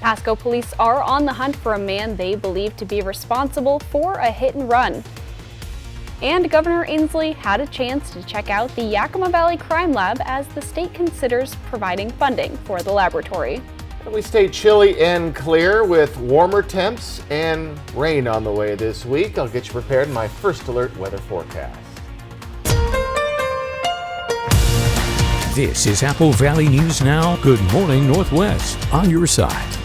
Pasco police are on the hunt for a man they believe to be responsible for a hit and run. And Governor Inslee had a chance to check out the Yakima Valley Crime Lab as the state considers providing funding for the laboratory. We stay chilly and clear with warmer temps and rain on the way this week. I'll get you prepared in my first alert weather forecast. This is Apple Valley News Now. Good morning, Northwest, on your side.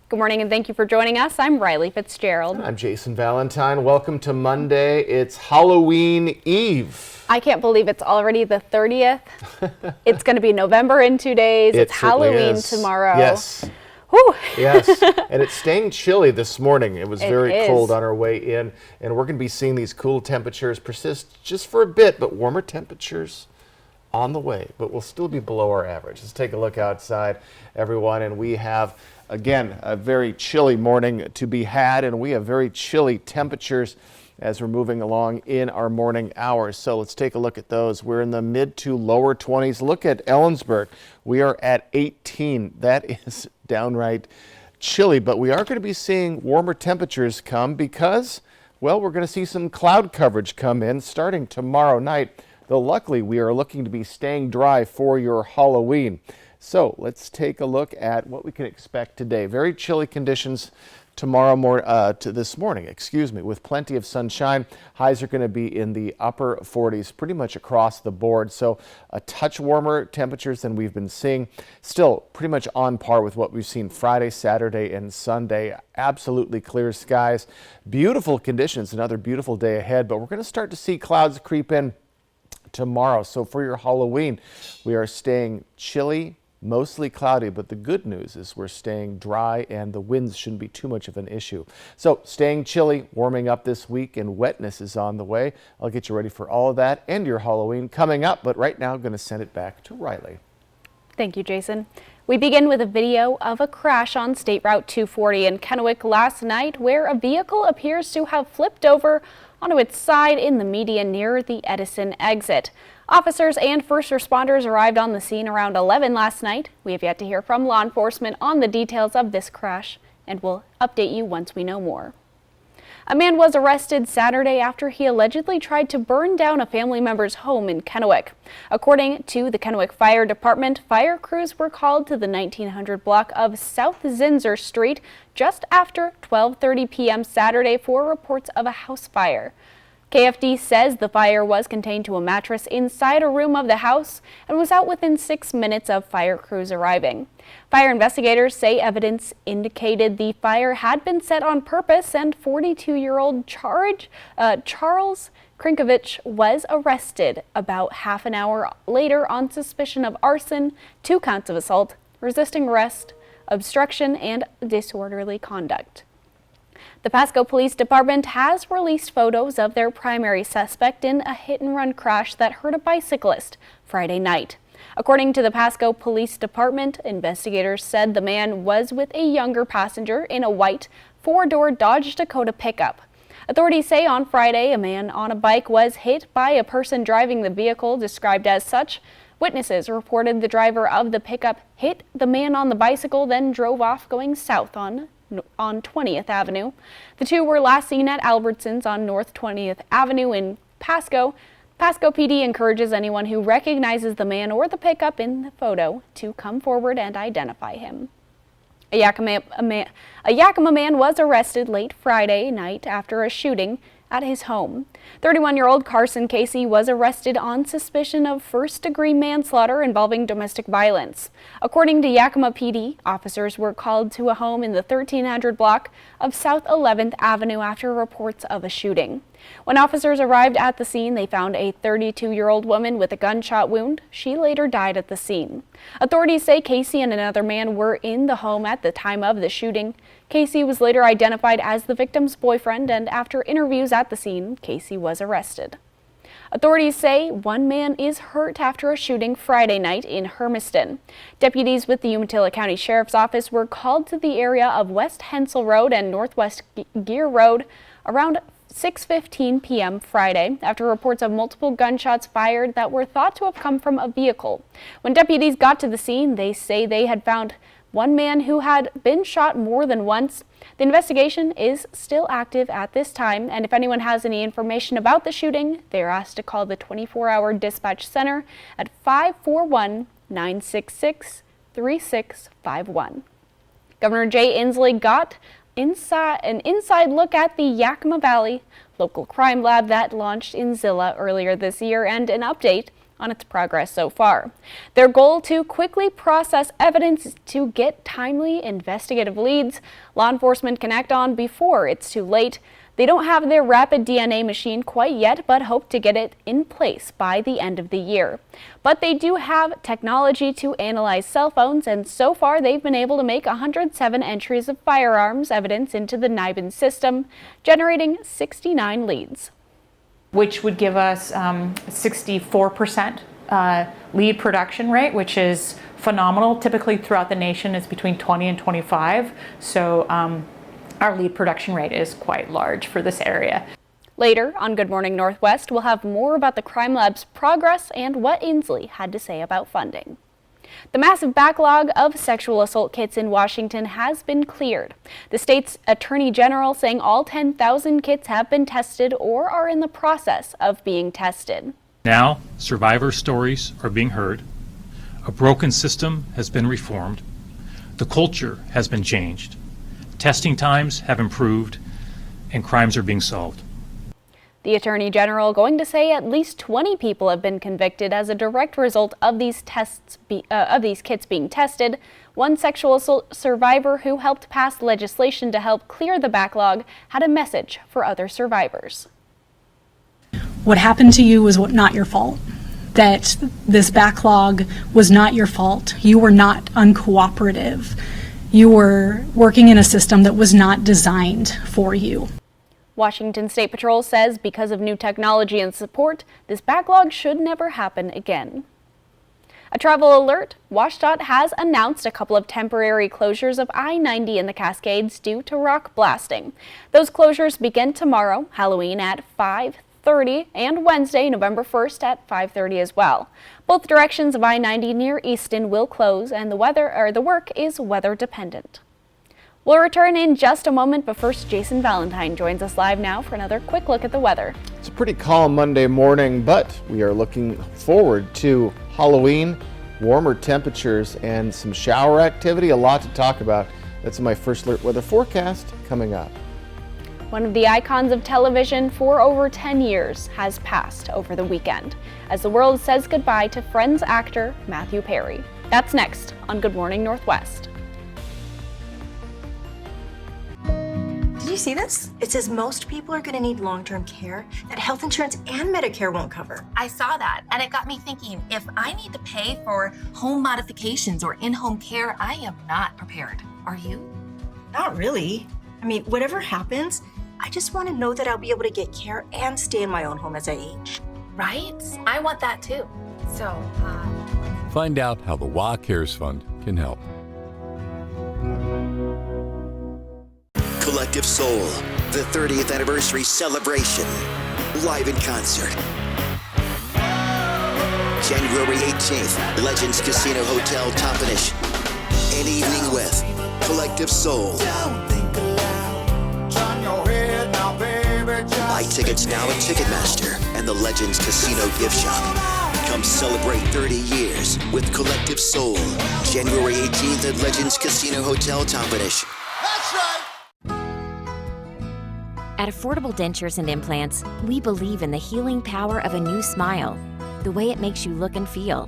Good morning and thank you for joining us. I'm Riley Fitzgerald. I'm Jason Valentine. Welcome to Monday. It's Halloween Eve. I can't believe it's already the 30th. It's going to be November in 2 days. It's Halloween tomorrow. Yes. Whew. Yes. And it's staying chilly this morning. It was very cold on our way in. And we're going to be seeing these cool temperatures persist just for a bit, but warmer temperatures on the way. But we'll still be below our average. Let's take a look outside, everyone. And we have, again, a very chilly morning to be had. And we have very chilly temperatures as we're moving along in our morning hours. So let's take a look at those. We're in the mid to lower 20s. Look at Ellensburg. We are at 18. That is downright chilly, but we are going to be seeing warmer temperatures come because, well, we're going to see some cloud coverage come in starting tomorrow night. Though luckily we are looking to be staying dry for your Halloween. So let's take a look at what we can expect today. Very chilly conditions this morning, with plenty of sunshine. Highs are going to be in the upper 40s pretty much across the board. So a touch warmer temperatures than we've been seeing. Still pretty much on par with what we've seen Friday, Saturday, and Sunday. Absolutely clear skies. Beautiful conditions. Another beautiful day ahead, but we're going to start to see clouds creep in tomorrow. So for your Halloween, we are staying chilly, mostly cloudy, but the good news is we're staying dry and the winds shouldn't be too much of an issue. So staying chilly, warming up this week, and wetness is on the way. I'll get you ready for all of that and your Halloween coming up, but right now I'm going to send it back to Riley. Thank you, Jason. We begin with a video of a crash on State Route 240 in Kennewick last night where a vehicle appears to have flipped over onto its side in the median near the Edison exit. Officers and first responders arrived on the scene around 11 last night. We have yet to hear from law enforcement on the details of this crash, and we'll update you once we know more. A man was arrested Saturday after he allegedly tried to burn down a family member's home in Kennewick. According to the Kennewick Fire Department, fire crews were called to the 1900 block of South Zinser Street just after 12:30 p.m. Saturday for reports of a house fire. KFD says the fire was contained to a mattress inside a room of the house and was out within 6 minutes of fire crews arriving. Fire investigators say evidence indicated the fire had been set on purpose, and 42-year-old Charles Krinkovich was arrested about half an hour later on suspicion of arson, 2 counts of assault, resisting arrest, obstruction, and disorderly conduct. The Pasco Police Department has released photos of their primary suspect in a hit-and-run crash that hurt a bicyclist Friday night. According to the Pasco Police Department, investigators said the man was with a younger passenger in a white 4-door Dodge Dakota pickup. Authorities say on Friday a man on a bike was hit by a person driving the vehicle described as such. Witnesses reported the driver of the pickup hit the man on the bicycle, then drove off going south on 20th Avenue. The two were last seen at Albertsons on North 20th Avenue in Pasco. Pasco PD encourages anyone who recognizes the man or the pickup in the photo to come forward and identify him. A Yakima man was arrested late Friday night after a shooting at his home. 31-year-old Carson Casey was arrested on suspicion of first-degree manslaughter involving domestic violence. According to Yakima PD, officers were called to a home in the 1300 block of South 11th Avenue after reports of a shooting. When officers arrived at the scene, they found a 32-year-old woman with a gunshot wound. She later died at the scene. Authorities say Casey and another man were in the home at the time of the shooting. Casey was later identified as the victim's boyfriend, and after interviews at the scene, Casey was arrested. Authorities say one man is hurt after a shooting Friday night in Hermiston. Deputies with the Umatilla County Sheriff's Office were called to the area of West Hensel Road and Northwest Gear Road around 6:15 p.m. Friday after reports of multiple gunshots fired that were thought to have come from a vehicle. When deputies got to the scene, they say they had found one man who had been shot more than once. The investigation is still active at this time, and if anyone has any information about the shooting, they are asked to call the 24-hour dispatch center at 541-966-3651. Governor Jay Inslee got an inside look at the Yakima Valley Local Crime Lab that launched in Zillah earlier this year and an update on its progress so far. Their goal to quickly process evidence to get timely investigative leads law enforcement can act on before it's too late. They don't have their rapid DNA machine quite yet, but hope to get it in place by the end of the year. But they do have technology to analyze cell phones, and so far they've been able to make 107 entries of firearms evidence into the NIBIN system, generating 69 leads. Which would give us 64% lead production rate, which is phenomenal. Typically throughout the nation it's between 20 and 25. So our lead production rate is quite large for this area. Later on Good Morning Northwest, we'll have more about the Crime Lab's progress and what Inslee had to say about funding. The massive backlog of sexual assault kits in Washington has been cleared. The state's attorney general saying all 10,000 kits have been tested or are in the process of being tested. Now, survivor stories are being heard. A broken system has been reformed. The culture has been changed. Testing times have improved, and crimes are being solved. The Attorney General going to say at least 20 people have been convicted as a direct result of these kits being tested. One sexual assault survivor who helped pass legislation to help clear the backlog had a message for other survivors. What happened to you was not your fault. That this backlog was not your fault. You were not uncooperative. You were working in a system that was not designed for you. Washington State Patrol says because of new technology and support, this backlog should never happen again. A travel alert, WashDOT has announced a couple of temporary closures of I-90 in the Cascades due to rock blasting. Those closures begin tomorrow, Halloween at 5:30, and Wednesday, November 1st at 5:30 as well. Both directions of I-90 near Easton will close, and the work is weather dependent. We'll return in just a moment, but first Jason Valentine joins us live now for another quick look at the weather. It's a pretty calm Monday morning, but we are looking forward to Halloween, warmer temperatures, and some shower activity. A lot to talk about. That's my First Alert weather forecast coming up. One of the icons of television for over 10 years has passed over the weekend as the world says goodbye to Friends actor Matthew Perry. That's next on Good Morning Northwest. Did you see this? It says most people are going to need long-term care that health insurance and Medicare won't cover. I saw that, and it got me thinking, if I need to pay for home modifications or in-home care, I am not prepared. Are you? Not really. I mean, whatever happens, I just want to know that I'll be able to get care and stay in my own home as I age. Right? I want that too. So, Find out how the WA Cares Fund can help. Collective Soul, the 30th anniversary celebration, live in concert. January 18th, Legends Casino Hotel, Toppenish. An evening with Collective Soul. Buy tickets now at Ticketmaster and the Legends Casino gift shop. Come celebrate 30 years with Collective Soul. January 18th at Legends Casino Hotel, Toppenish. That's right! At Affordable Dentures and Implants, we believe in the healing power of a new smile, the way it makes you look and feel,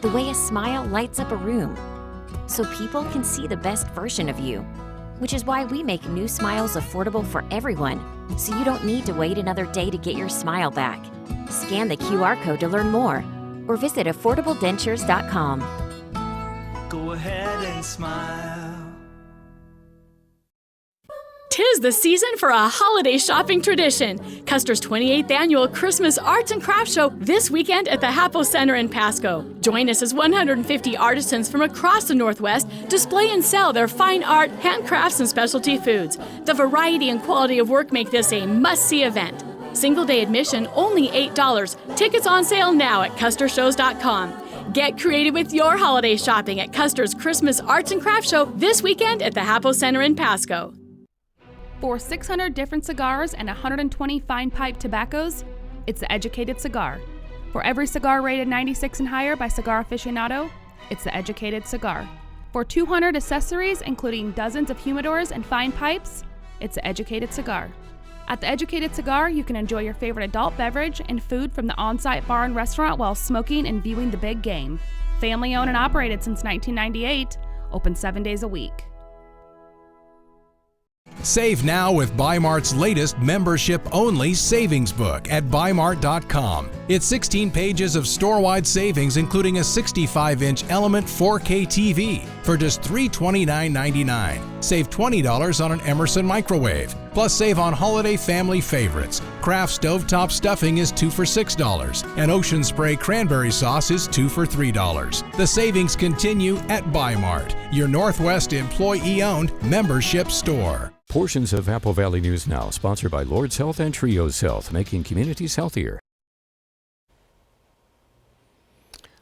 the way a smile lights up a room, so people can see the best version of you, which is why we make new smiles affordable for everyone, so you don't need to wait another day to get your smile back. Scan the QR code to learn more, or visit affordabledentures.com. Go ahead and smile. 'Tis the season for a holiday shopping tradition. Custer's 28th annual Christmas Arts and Crafts Show this weekend at the Hapo Center in Pasco. Join us as 150 artisans from across the Northwest display and sell their fine art, handcrafts, and specialty foods. The variety and quality of work make this a must-see event. Single-day admission only $8. Tickets on sale now at custershows.com. Get creative with your holiday shopping at Custer's Christmas Arts and Crafts Show this weekend at the Hapo Center in Pasco. For 600 different cigars and 120 fine pipe tobaccos, it's The Educated Cigar. For every cigar rated 96 and higher by Cigar Aficionado, it's The Educated Cigar. For 200 accessories, including dozens of humidors and fine pipes, it's The Educated Cigar. At The Educated Cigar, you can enjoy your favorite adult beverage and food from the on-site bar and restaurant while smoking and viewing the big game. Family owned and operated since 1998, open 7 days a week. Save now with Bi-Mart's latest membership-only savings book at Bi-Mart.com. It's 16 pages of store-wide savings, including a 65-inch Element 4K TV for just $329.99. Save $20 on an Emerson microwave. Plus, save on holiday family favorites. Kraft Stovetop Stuffing is 2 for $6, and Ocean Spray Cranberry Sauce is 2 for $3. The savings continue at Bi-Mart, your Northwest employee-owned membership store. Portions of Apple Valley News Now, sponsored by Lord's Health and Trios Health, making communities healthier.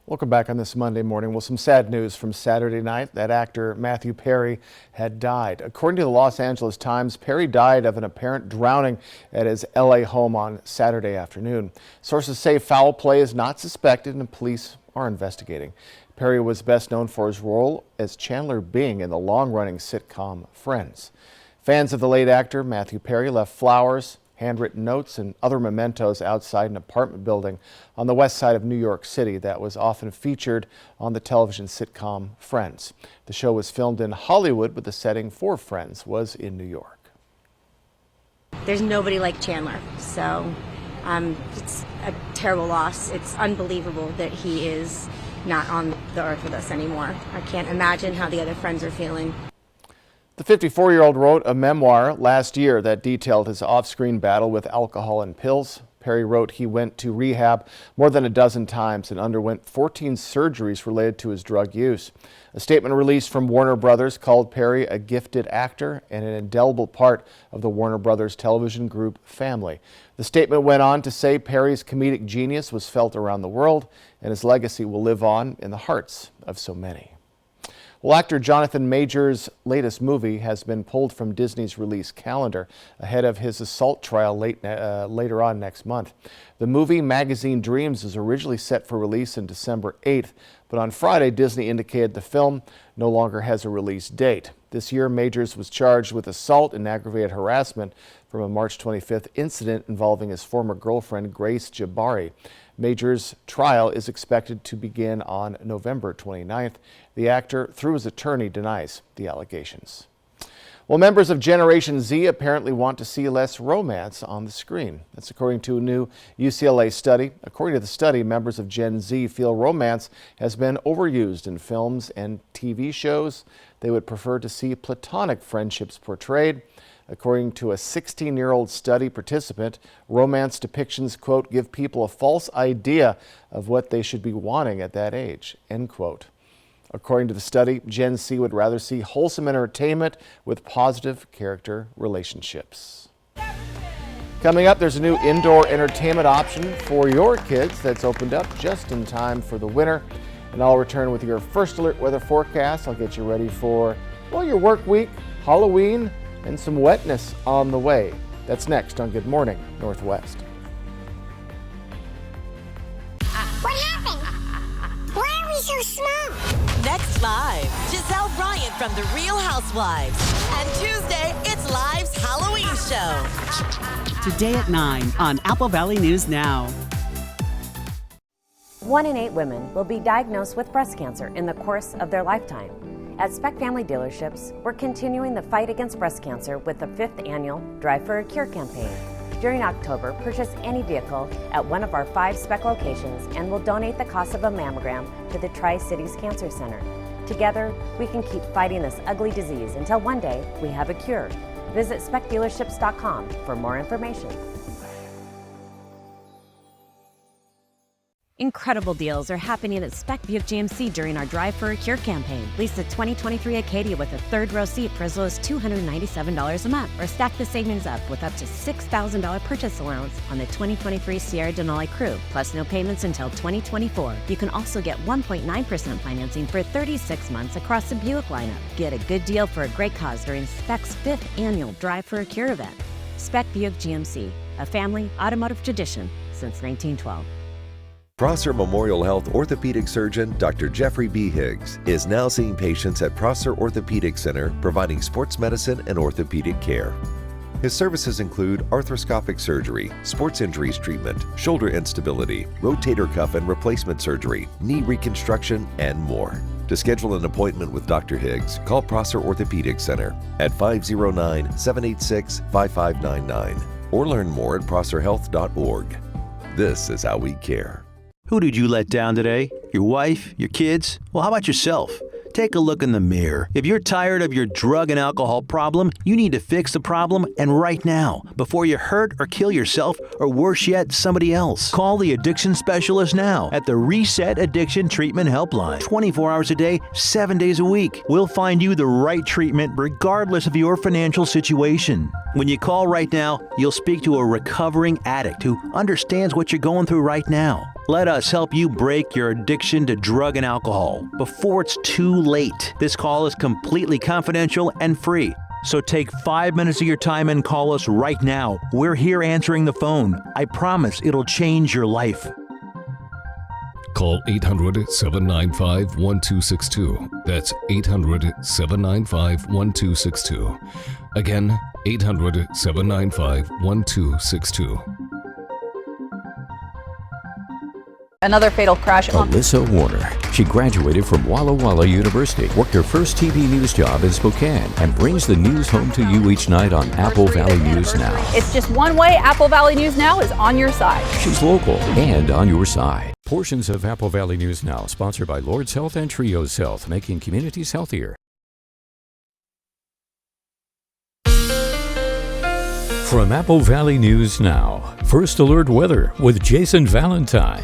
Welcome back on this Monday morning. Well, some sad news from Saturday night. That actor Matthew Perry had died. According to the Los Angeles Times, Perry died of an apparent drowning at his LA home on Saturday afternoon. Sources say foul play is not suspected and police are investigating. Perry was best known for his role as Chandler Bing in the long-running sitcom Friends. Fans of the late actor Matthew Perry left flowers, handwritten notes, and other mementos outside an apartment building on the west side of New York City that was often featured on the television sitcom Friends. The show was filmed in Hollywood, but the setting for Friends was in New York. There's nobody like Chandler, so it's a terrible loss. It's unbelievable that he is not on the earth with us anymore. I can't imagine how the other friends are feeling. The 54-year-old wrote a memoir last year that detailed his off-screen battle with alcohol and pills. Perry wrote he went to rehab more than a dozen times and underwent 14 surgeries related to his drug use. A statement released from Warner Brothers called Perry a gifted actor and an indelible part of the Warner Brothers television group family. The statement went on to say Perry's comedic genius was felt around the world and his legacy will live on in the hearts of so many. Well, actor Jonathan Majors' latest movie has been pulled from Disney's release calendar ahead of his assault trial later on next month. The movie Magazine Dreams is originally set for release on December 8th, but on Friday, Disney indicated the film no longer has a release date. This year, Majors was charged with assault and aggravated harassment from a March 25th incident involving his former girlfriend, Grace Jabari. Majors' trial is expected to begin on November 29th. The actor, through his attorney, denies the allegations. Well, members of Generation Z apparently want to see less romance on the screen. That's according to a new UCLA study. According to the study, members of Gen Z feel romance has been overused in films and TV shows. They would prefer to see platonic friendships portrayed. According to a 16-year-old study participant, romance depictions, quote, give people a false idea of what they should be wanting at that age, end quote. According to the study, Gen Z would rather see wholesome entertainment with positive character relationships. Coming up, there's a new indoor entertainment option for your kids that's opened up just in time for the winter. And I'll return with your first alert weather forecast. I'll get you ready for, well, your work week, Halloween, and some wetness on the way. That's next on Good Morning Northwest. What happened? Why are we so small? Next live, Giselle Bryant from The Real Housewives. And Tuesday, it's Live's Halloween show. Today at 9 on Apple Valley News Now. 1 in 8 women will be diagnosed with breast cancer in the course of their lifetime. At Speck Family Dealerships, we're continuing the fight against breast cancer with the 5th annual Drive for a Cure campaign. During October, purchase any vehicle at one of our 5 Speck locations and we'll donate the cost of a mammogram to the Tri-Cities Cancer Center. Together, we can keep fighting this ugly disease until one day we have a cure. Visit SpeckDealerships.com for more information. Incredible deals are happening at Spec Buick GMC during our Drive for a Cure campaign. Lease the 2023 Acadia with a third row seat for as low as $297 a month, or stack the savings up with up to $6,000 purchase allowance on the 2023 Sierra Denali Crew, plus no payments until 2024. You can also get 1.9% financing for 36 months across the Buick lineup. Get a good deal for a great cause during Spec's 5th annual Drive for a Cure event. Spec Buick GMC, a family automotive tradition since 1912. Prosser Memorial Health orthopedic surgeon Dr. Jeffrey B. Higgs is now seeing patients at Prosser Orthopedic Center, providing sports medicine and orthopedic care. His services include arthroscopic surgery, sports injuries treatment, shoulder instability, rotator cuff and replacement surgery, knee reconstruction, and more. To schedule an appointment with Dr. Higgs, call Prosser Orthopedic Center at 509-786-5599 or learn more at prosserhealth.org. This is how we care. Who did you let down today? Your wife? Your kids? Well, how about yourself? Take a look in the mirror. If you're tired of your drug and alcohol problem, you need to fix the problem, and right now, before you hurt or kill yourself, or worse yet, somebody else. Call the addiction specialist now at the Reset Addiction Treatment Helpline. 24 hours a day, 7 days a week. We'll find you the right treatment regardless of your financial situation. When you call right now, you'll speak to a recovering addict who understands what you're going through right now. Let us help you break your addiction to drug and alcohol before it's too late. This call is completely confidential and free. So take 5 minutes of your time and call us right now. We're here answering the phone. I promise it'll change your life. Call 800-795-1262. That's 800-795-1262. Again, 800-795-1262. Another fatal crash on Alyssa Warner. She graduated from Walla Walla University, worked her first TV news job in Spokane, and brings the news home to you each night on Apple Valley News Now. It's just one way Apple Valley News Now is on your side. She's local and on your side. Portions of Apple Valley News Now, sponsored by Lord's Health and Trios Health, making communities healthier. From Apple Valley News Now, First Alert Weather with Jason Valentine.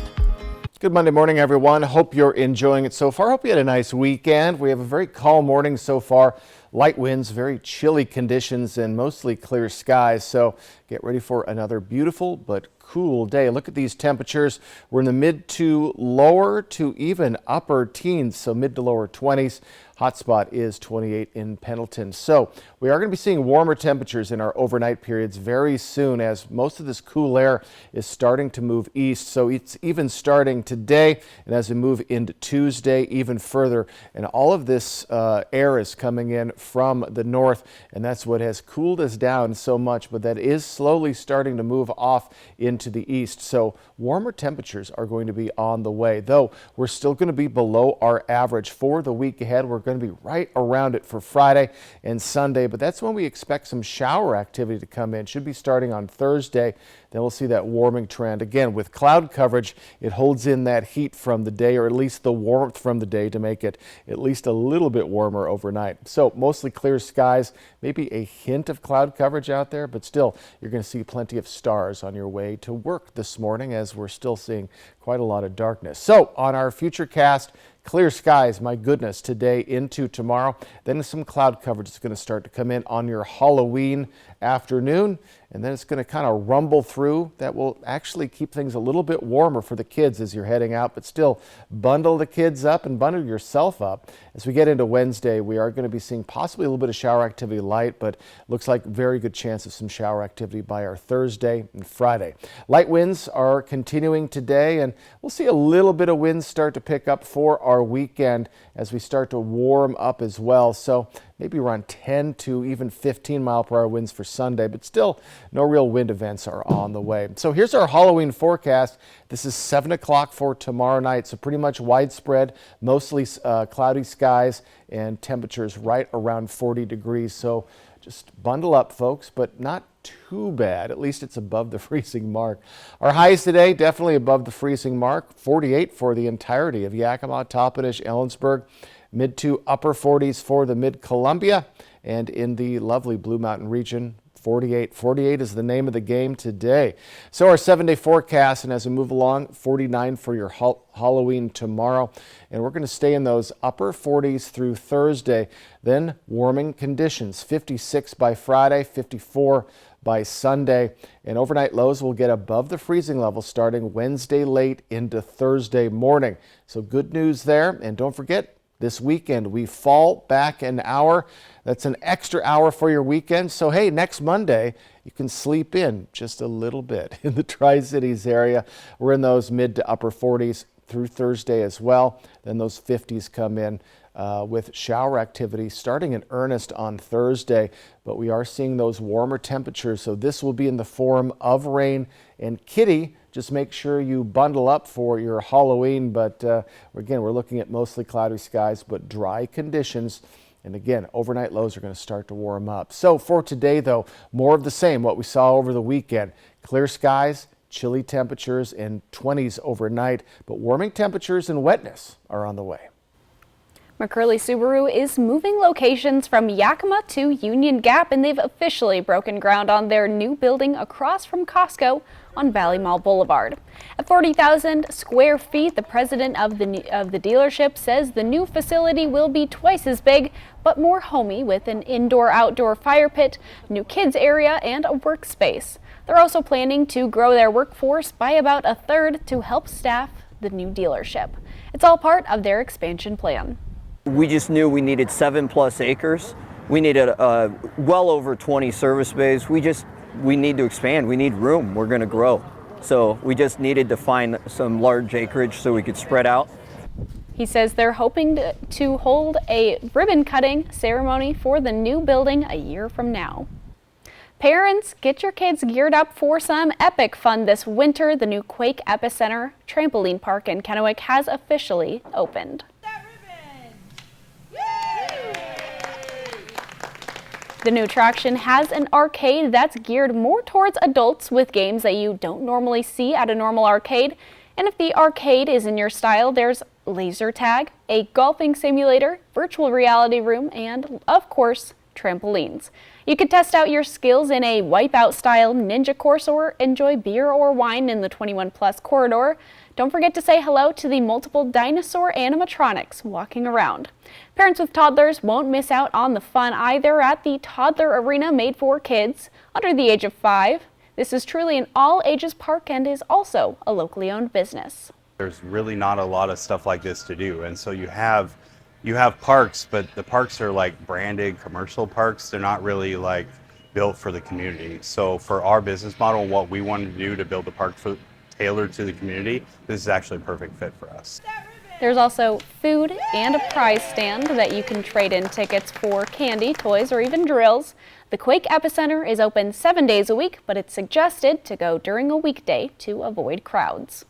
Good Monday morning, everyone. Hope you're enjoying it so far. Hope you had a nice weekend. We have a very calm morning so far. Light winds, very chilly conditions, and mostly clear skies. So get ready for another beautiful but cool day. Look at these temperatures. We're in the mid to lower to even upper teens, so mid to lower 20s. Hot spot is 28 in Pendleton. So we are going to be seeing warmer temperatures in our overnight periods very soon, as most of this cool air is starting to move east. So it's even starting today, and as we move into Tuesday, even further. And all of this air is coming in from the north, and that's what has cooled us down so much, but that is slowly starting to move off into the east. So warmer temperatures are going to be on the way, though we're still going to be below our average for the week ahead. We're going to be right around it for Friday and Sunday, but that's when we expect some shower activity to come in. Should be starting on Thursday. Then we'll see that warming trend. Again, with cloud coverage, it holds in that heat from the day, or at least the warmth from the day, to make it at least a little bit warmer overnight. So mostly clear skies, maybe a hint of cloud coverage out there, but still you're going to see plenty of stars on your way to work this morning, as we're still seeing quite a lot of darkness. So on our future cast, clear skies, my goodness, today into tomorrow. Then some cloud coverage is going to start to come in on your Halloween afternoon, and then it's going to kind of rumble through. That will actually keep things a little bit warmer for the kids as you're heading out, but still bundle the kids up and bundle yourself up. As we get into Wednesday, we are going to be seeing possibly a little bit of shower activity light, but looks like very good chance of some shower activity by our Thursday and Friday. Light winds are continuing today, and we'll see a little bit of winds start to pick up for our weekend as we start to warm up as well. So maybe around 10 to even 15 mile per hour winds for Sunday, but still no real wind events are on the way. So here's our Halloween forecast. This is 7 o'clock for tomorrow night, so pretty much widespread, mostly cloudy skies and temperatures right around 40 degrees. So just bundle up, folks, but not too bad. At least it's above the freezing mark. Our highs today, definitely above the freezing mark. 48 for the entirety of Yakima, Toppenish, Ellensburg. Mid to upper 40s for the Mid-Columbia, and in the lovely Blue Mountain region, 48. 48 is the name of the game today. So our 7-day forecast, and as we move along, 49 for your Halloween tomorrow. And we're going to stay in those upper 40s through Thursday. Then warming conditions, 56 by Friday, 54 by Sunday, and overnight lows will get above the freezing level starting Wednesday late into Thursday morning. So good news there. And don't forget, this weekend we fall back an hour. That's an extra hour for your weekend. So hey, next Monday you can sleep in just a little bit in the Tri-Cities area. We're in those mid to upper 40s through Thursday as well. Then those 50s come in with shower activity starting in earnest on Thursday. But we are seeing those warmer temperatures, so this will be in the form of rain. And Kitty, just make sure you bundle up for your Halloween. But again, we're looking at mostly cloudy skies, but dry conditions. And again, overnight lows are going to start to warm up. So for today, though, more of the same, what we saw over the weekend. Clear skies, chilly temperatures, and 20s overnight. But warming temperatures and wetness are on the way. McCurley Subaru is moving locations from Yakima to Union Gap, and they've officially broken ground on their new building across from Costco on Valley Mall Boulevard. At 40,000 square feet, the president of the dealership says the new facility will be twice as big, but more homey, with an indoor-outdoor fire pit, new kids area, and a workspace. They're also planning to grow their workforce by about a third to help staff the new dealership. It's all part of their expansion plan. We just knew we needed 7+ acres. We needed well over 20 service bays. We need to expand. We need room. We're going to grow. So we just needed to find some large acreage so we could spread out. He says they're hoping to hold a ribbon cutting ceremony for the new building a year from now. Parents, get your kids geared up for some epic fun this winter. The new Quake Epicenter trampoline park in Kennewick has officially opened. The new attraction has an arcade that's geared more towards adults with games that you don't normally see at a normal arcade. And if the arcade is in your style, there's laser tag, a golfing simulator, virtual reality room, and of course, trampolines. You could test out your skills in a Wipeout style ninja course or enjoy beer or wine in the 21+ corridor. Don't forget to say hello to the multiple dinosaur animatronics walking around. Parents with toddlers won't miss out on the fun either at the Toddler Arena, made for kids under the age of 5. This is truly an all-ages park and is also a locally owned business. There's really not a lot of stuff like this to do, and so you have parks, but the parks are like branded commercial parks. They're not really like built for the community. So for our business model, what we wanted to do to build a park tailored to the community, this is actually a perfect fit for us. There's also food and a prize stand that you can trade in tickets for candy, toys, or even drills. The Quake Epicenter is open 7 days a week, but it's suggested to go during a weekday to avoid crowds.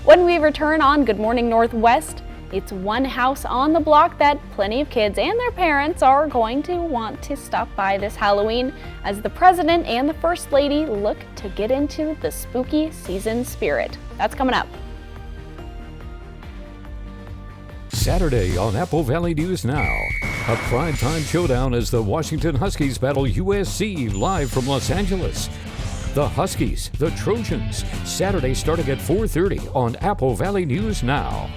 When we return on Good Morning Northwest, it's one house on the block that plenty of kids and their parents are going to want to stop by this Halloween as the President and the First Lady look to get into the spooky season spirit. That's coming up. Saturday on Apple Valley News Now, a primetime showdown as the Washington Huskies battle USC live from Los Angeles. The Huskies, the Trojans, Saturday starting at 4:30 on Apple Valley News Now.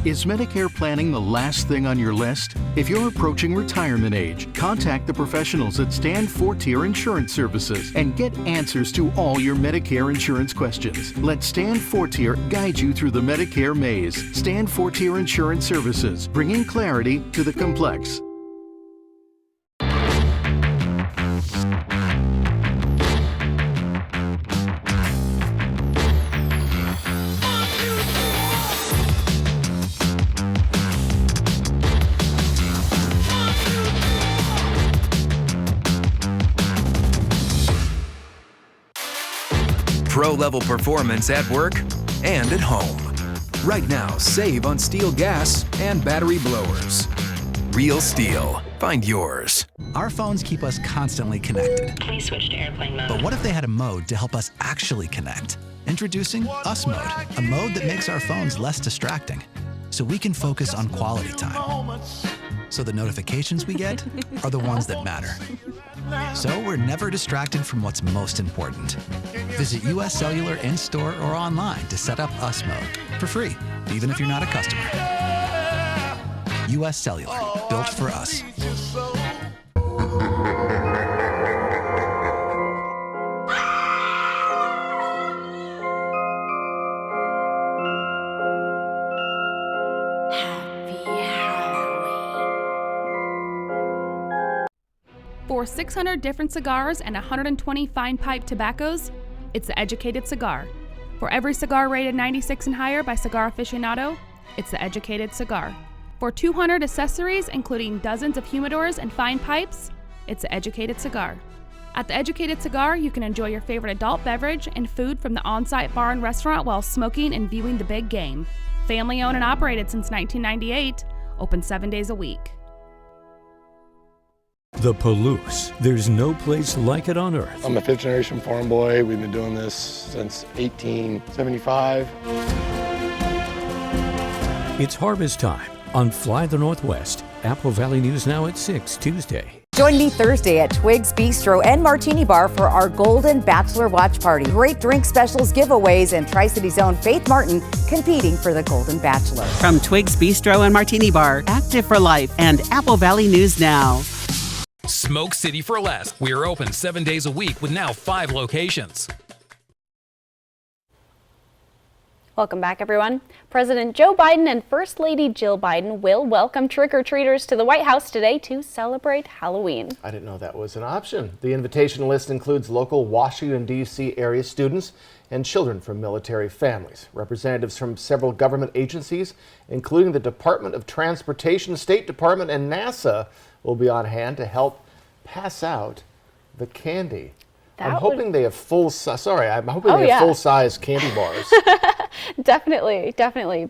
Is Medicare planning the last thing on your list? If you're approaching retirement age, contact the professionals at Stand Fortier Insurance Services and get answers to all your Medicare insurance questions. Let Stand Fortier guide you through the Medicare maze. Stand Fortier Insurance Services, bringing clarity to the complex. Pro-level performance at work and at home. Right now, save on steel gas and battery blowers. real STIHL. Find yours. Our phones keep us constantly connected. Please switch to airplane mode. But what if they had a mode to help us actually connect? Introducing Us Mode, a mode that makes our phones less distracting, so we can focus on quality time. So the notifications we get are the ones that matter. So we're never distracted from what's most important. Visit US Cellular in-store or online to set up Us Mode for free, even if you're not a customer. US Cellular, built for us. For 600 different cigars and 120 fine pipe tobaccos, it's the Educated Cigar. For every cigar rated 96 and higher by Cigar Aficionado, it's the Educated Cigar. For 200 accessories, including dozens of humidors and fine pipes, it's the Educated Cigar. At the Educated Cigar, you can enjoy your favorite adult beverage and food from the on-site bar and restaurant while smoking and viewing the big game. Family owned and operated since 1998, open 7 days a week. The Palouse. There's no place like it on earth. I'm a fifth generation farm boy. We've been doing this since 1875. It's harvest time on Fly the Northwest. Apple Valley News Now at 6 Tuesday. Join me Thursday at Twiggs Bistro and Martini Bar for our Golden Bachelor Watch Party. Great drink specials, giveaways, and Tri-City's own Faith Martin competing for the Golden Bachelor. From Twiggs Bistro and Martini Bar, Active for Life, and Apple Valley News Now. Smoke City for Less. We are open 7 days a week with now 5 locations. Welcome back, everyone. President Joe Biden and First Lady Jill Biden will welcome trick-or-treaters to the White House today to celebrate Halloween. I didn't know that was an option. The invitation list includes local Washington, D.C. area students and children from military families. Representatives from several government agencies, including the Department of Transportation, State Department, and NASA, will be on hand to help pass out the candy. I'm hoping they have full-size candy bars. Definitely, definitely.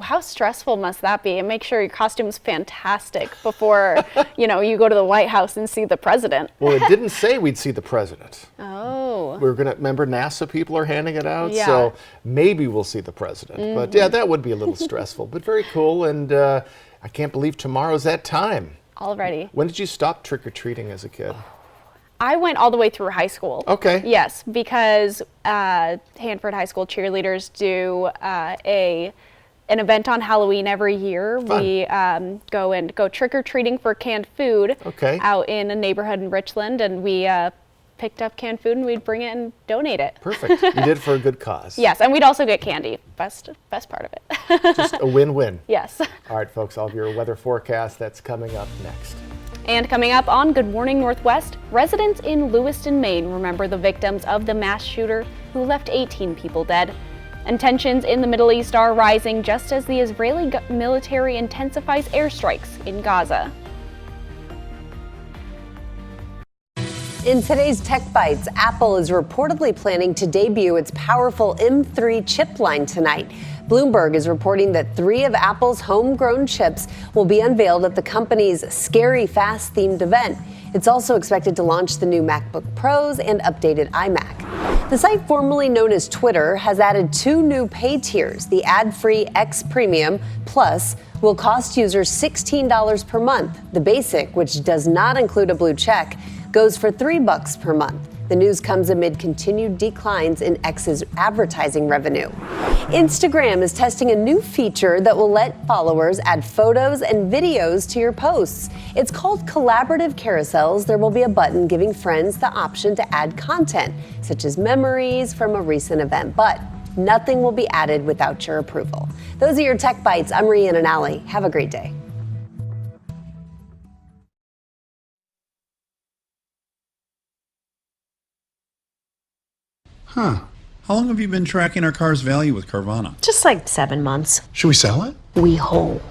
How stressful must that be? And make sure your costume's fantastic before, you go to the White House and see the president. Well, it didn't say we'd see the president. Oh. We're going to, remember NASA people are handing it out? Yeah. So maybe we'll see the president. Mm-hmm. But yeah, that would be a little stressful, but very cool. And I can't believe tomorrow's that time. Already. When did you stop trick-or-treating as a kid? I went all the way through high school. Okay. Yes, because Hanford High School cheerleaders do an event on Halloween every year. Fun. We go trick-or-treating for canned food out in a neighborhood in Richland, and we picked up canned food and we'd bring it and donate it. Perfect. You did it for a good cause. Yes, and we'd also get candy. Best part of it. Just a win-win. Yes. All right, folks, I'll have your weather forecast. That's coming up next. And coming up on Good Morning Northwest, residents in Lewiston, Maine remember the victims of the mass shooter who left 18 people dead. And tensions in the Middle East are rising just as the Israeli military intensifies airstrikes in Gaza. In today's Tech Bites, Apple is reportedly planning to debut its powerful M3 chip line tonight. Bloomberg is reporting that 3 of Apple's homegrown chips will be unveiled at the company's Scary Fast themed event. It's also expected to launch the new MacBook Pros and updated iMac. The site formerly known as Twitter has added 2 new pay tiers. The ad-free X Premium Plus will cost users $16 per month. The basic, which does not include a blue check, goes for $3 per month. The news comes amid continued declines in X's advertising revenue. Instagram is testing a new feature that will let followers add photos and videos to your posts. It's called Collaborative Carousels. There will be a button giving friends the option to add content, such as memories from a recent event, but nothing will be added without your approval. Those are your Tech Bites. I'm Rhiannon Alley. Have a great day. Huh. How long have you been tracking our car's value with Carvana? Just like 7 months. Should we sell it? We hold.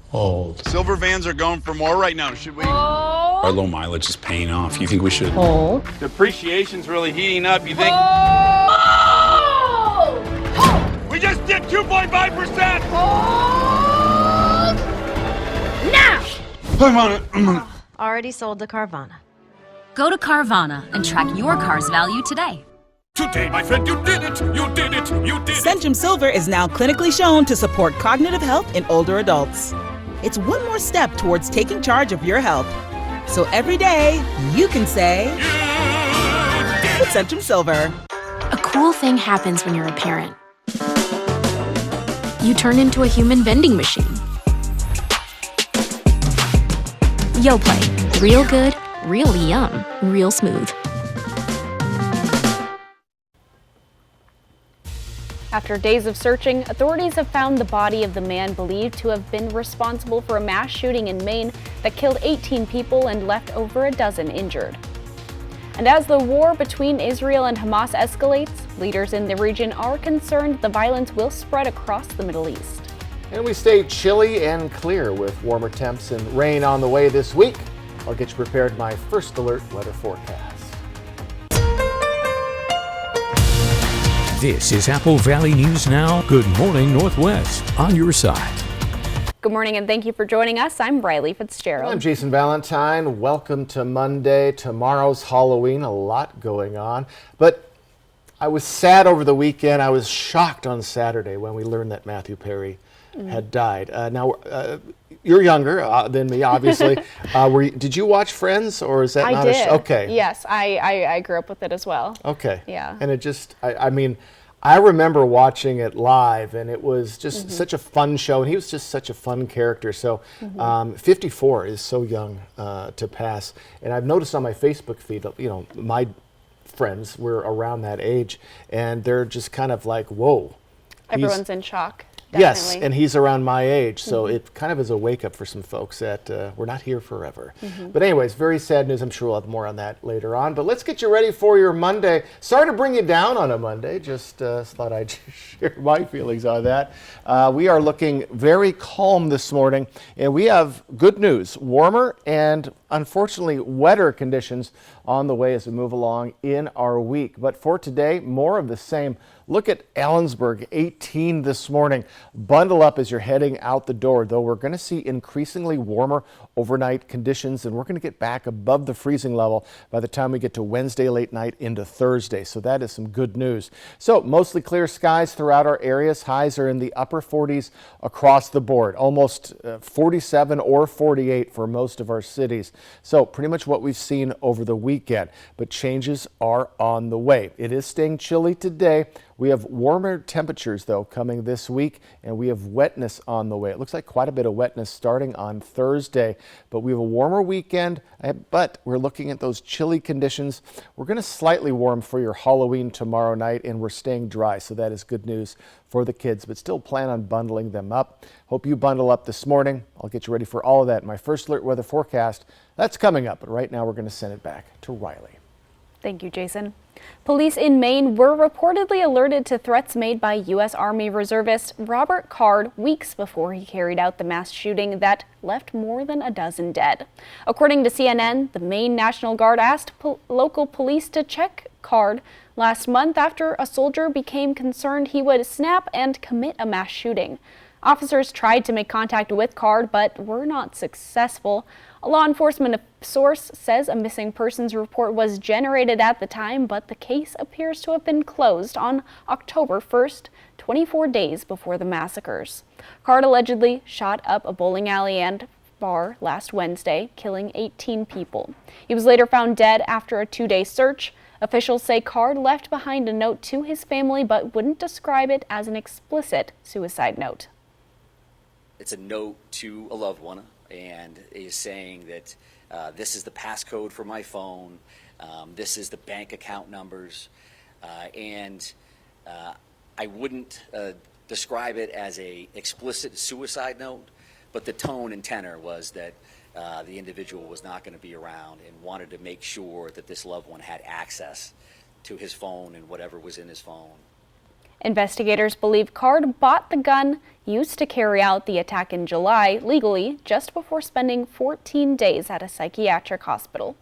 Hold. Silver vans are going for more right now. Should we? Our low mileage is paying off. You think we should? Hold. Depreciation's really heating up. You think? We just did 2.5%. Hold. Carvana. Already sold to Carvana. Go to Carvana and track your car's value today. Today, my friend, you did it! You did it! You did it! Centrum Silver is now clinically shown to support cognitive health in older adults. It's one more step towards taking charge of your health. So every day, you can say, with Centrum Silver. A cool thing happens when you're a parent. You turn into a human vending machine. Yoplait. Real good, real yum, real smooth. After days of searching, authorities have found the body of the man believed to have been responsible for a mass shooting in Maine that killed 18 people and left over a dozen injured. And as the war between Israel and Hamas escalates, leaders in the region are concerned the violence will spread across the Middle East. And we stay chilly and clear with warmer temps and rain on the way this week. I'll get you prepared my first alert weather forecast. This is Apple Valley News Now. Good morning, Northwest, on your side. Good morning and thank you for joining us. I'm Riley Fitzgerald. I'm Jason Valentine. Welcome to Monday. Tomorrow's Halloween, a lot going on. But I was sad over the weekend. I was shocked on Saturday when we learned that Matthew Perry had died. Now, you're younger than me, obviously. Did you watch Friends, or is that I not did. a show? Okay. Yes, I grew up with it as well. Okay. Yeah. And it just, I mean, I remember watching it live, and it was just such a fun show, and he was just such a fun character. So 54 is so young to pass. And I've noticed on my Facebook feed, you know, my friends were around that age, and they're just kind of like, whoa. Everyone's in shock. Yes, Definitely. and he's around my age, so it kind of is a wake-up for some folks that we're not here forever. But anyways, very sad news. I'm sure we'll have more on that later on. But let's get you ready for your Monday. Sorry to bring you down on a Monday. Just thought I'd share my feelings on that. We are looking very calm this morning, and we have good news. Warmer and unfortunately wetter conditions on the way as we move along in our week. But for today, more of the same. Look at Ellensburg, 18 this morning. Bundle up as you're heading out the door, though we're going to see increasingly warmer overnight conditions, and we're going to get back above the freezing level by the time we get to Wednesday late night into Thursday. So that is some good news. So mostly clear skies throughout our areas. Highs are in the upper 40s across the board, almost 47 or 48 for most of our cities. So pretty much what we've seen over the weekend, but changes are on the way. It is staying chilly today. We have warmer temperatures, though, coming this week, and we have wetness on the way. It looks like quite a bit of wetness starting on Thursday, but we have a warmer weekend, but we're looking at those chilly conditions. We're going to slightly warm for your Halloween tomorrow night, and we're staying dry, so that is good news for the kids, but still plan on bundling them up. Hope you bundle up this morning. I'll get you ready for all of that. My first alert weather forecast, that's coming up, but right now we're going to send it back to Riley. Thank you, Jason. Police in Maine were reportedly alerted to threats made by U.S. Army reservist Robert Card weeks before he carried out the mass shooting that left more than a dozen dead. According to CNN, the Maine National Guard asked local police to check Card last month after a soldier became concerned he would snap and commit a mass shooting. Officers tried to make contact with Card but were not successful. A law enforcement source says a missing persons report was generated at the time, but the case appears to have been closed on October 1st, 24 days before the massacres. Card allegedly shot up a bowling alley and bar last Wednesday, killing 18 people. He was later found dead after a 2-day search. Officials say Card left behind a note to his family but wouldn't describe it as an explicit suicide note. It's a note to a loved one, and is saying that this is the passcode for my phone, this is the bank account numbers, and I wouldn't describe it as a explicit suicide note, but the tone and tenor was that the individual was not going to be around and wanted to make sure that this loved one had access to his phone and whatever was in his phone. Investigators believe Card bought the gun used to carry out the attack in July legally just before spending 14 days at a psychiatric hospital.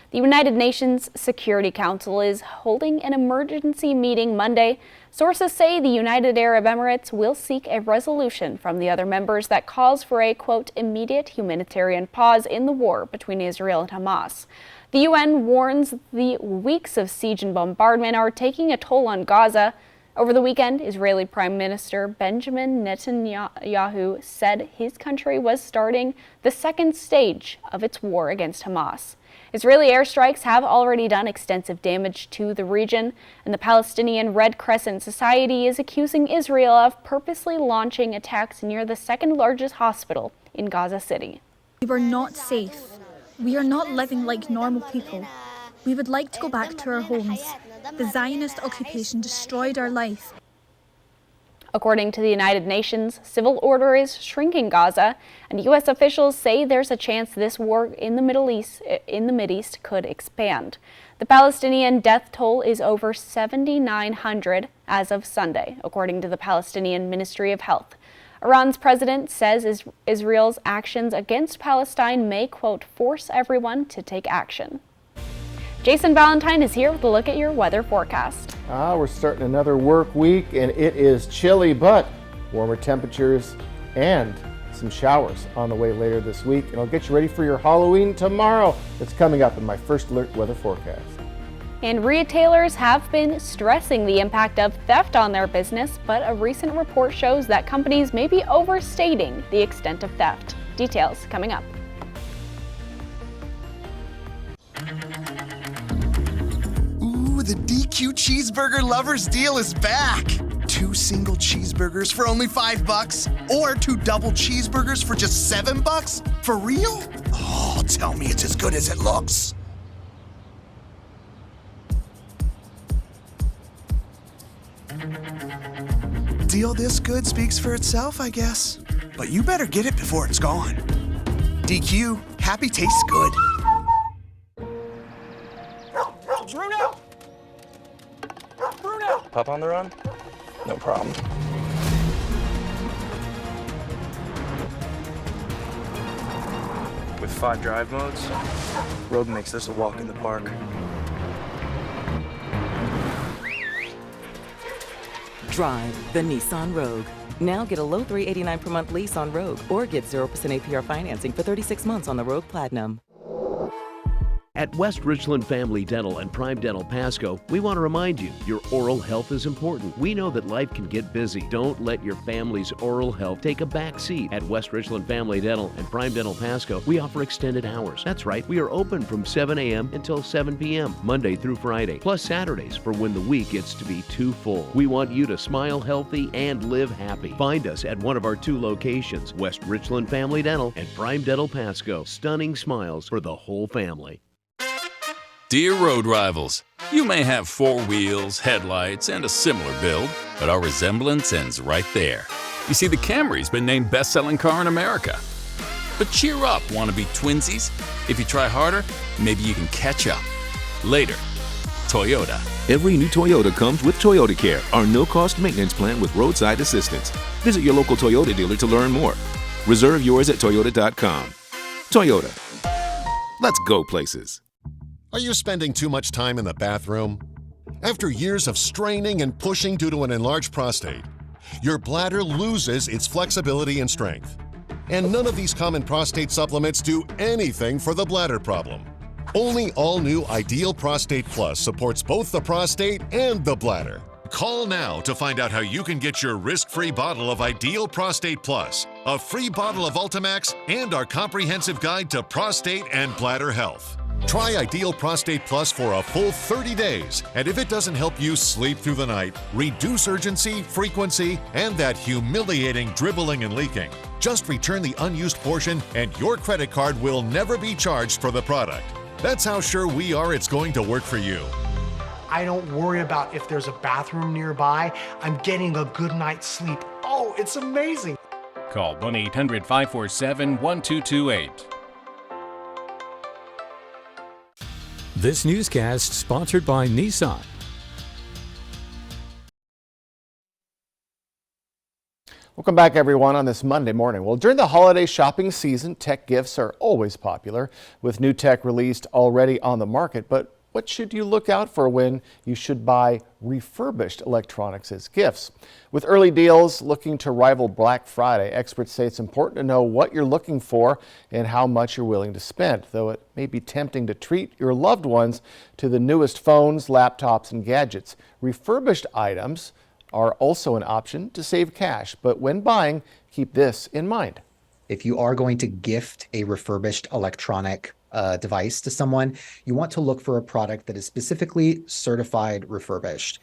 The United Nations Security Council is holding an emergency meeting Monday. Sources say the United Arab Emirates will seek a resolution from the other members that calls for a, quote, immediate humanitarian pause in the war between Israel and Hamas. The UN warns the weeks of siege and bombardment are taking a toll on Gaza. Over the weekend, Israeli Prime Minister Benjamin Netanyahu said his country was starting the second stage of its war against Hamas. Israeli airstrikes have already done extensive damage to the region, and the Palestinian Red Crescent Society is accusing Israel of purposely launching attacks near the second largest hospital in Gaza City. We were not safe. We are not living like normal people. We would like to go back to our homes. The Zionist occupation destroyed our life. According to the United Nations, civil order is shrinking Gaza, and U.S. officials say there's a chance this war in the Mideast could expand. The Palestinian death toll is over 7,900 as of Sunday, according to the Palestinian Ministry of Health. Iran's president says Israel's actions against Palestine may, quote, force everyone to take action. Jason Valentine is here with a look at your weather forecast. We're starting another work week, and it is chilly, but warmer temperatures and some showers on the way later this week. And I'll get you ready for your Halloween tomorrow. That's coming up in my First Alert weather forecast. And retailers have been stressing the impact of theft on their business, but a recent report shows that companies may be overstating the extent of theft. Details coming up. The DQ Cheeseburger Lovers deal is back. 2 single cheeseburgers for only $5, or 2 double cheeseburgers for just $7? For real? Oh, tell me it's as good as it looks. Deal this good speaks for itself, I guess. But you better get it before it's gone. DQ, happy tastes good. Bruno! Pup on the run? No problem. With 5 drive modes, Road makes this a walk in the park. Drive the Nissan Rogue. Now get a low $389 per month lease on Rogue, or get 0% APR financing for 36 months on the Rogue Platinum. At West Richland Family Dental and Prime Dental Pasco, we want to remind you, your oral health is important. We know that life can get busy. Don't let your family's oral health take a back seat. At West Richland Family Dental and Prime Dental Pasco, we offer extended hours. That's right, we are open from 7 a.m. until 7 p.m., Monday through Friday, plus Saturdays for when the week gets to be too full. We want you to smile healthy and live happy. Find us at one of our 2 locations, West Richland Family Dental and Prime Dental Pasco. Stunning smiles for the whole family. Dear road rivals, you may have 4 wheels, headlights, and a similar build, but our resemblance ends right there. You see, the Camry's been named best-selling car in America. But cheer up, wannabe twinsies. If you try harder, maybe you can catch up. Later, Toyota. Every new Toyota comes with Toyota Care, our no-cost maintenance plan with roadside assistance. Visit your local Toyota dealer to learn more. Reserve yours at Toyota.com. Toyota. Let's go places. Are you spending too much time in the bathroom? After years of straining and pushing due to an enlarged prostate, your bladder loses its flexibility and strength. And none of these common prostate supplements do anything for the bladder problem. Only all-new Ideal Prostate Plus supports both the prostate and the bladder. Call now to find out how you can get your risk-free bottle of Ideal Prostate Plus, a free bottle of Ultimax, and our comprehensive guide to prostate and bladder health. Try Ideal Prostate Plus for a full 30 days, and if it doesn't help you sleep through the night, reduce urgency, frequency, and that humiliating dribbling and leaking, just return the unused portion and your credit card will never be charged for the product. That's how sure we are it's going to work for you. I don't worry about if there's a bathroom nearby. I'm getting a good night's sleep. Oh, it's amazing. Call 1-800-547-1228. This newscast sponsored by Nissan. Welcome back, everyone, on this Monday morning. Well, during the holiday shopping season, tech gifts are always popular, with new tech released already on the market. But what should you look out for when you should buy refurbished electronics as gifts? With early deals looking to rival Black Friday, experts say it's important to know what you're looking for and how much you're willing to spend, though it may be tempting to treat your loved ones to the newest phones, laptops, and gadgets. Refurbished items are also an option to save cash, but when buying, keep this in mind. If you are going to gift a refurbished electronic device to someone, you want to look for a product that is specifically certified refurbished.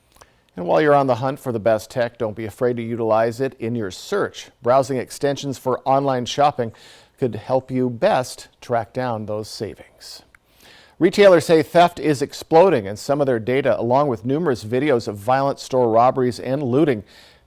And while you're on the hunt for the best tech, don't be afraid to utilize it in your search. Browsing extensions for online shopping could help you best track down those savings. Retailers say theft is exploding, and some of their data, along with numerous videos of violent store robberies and looting,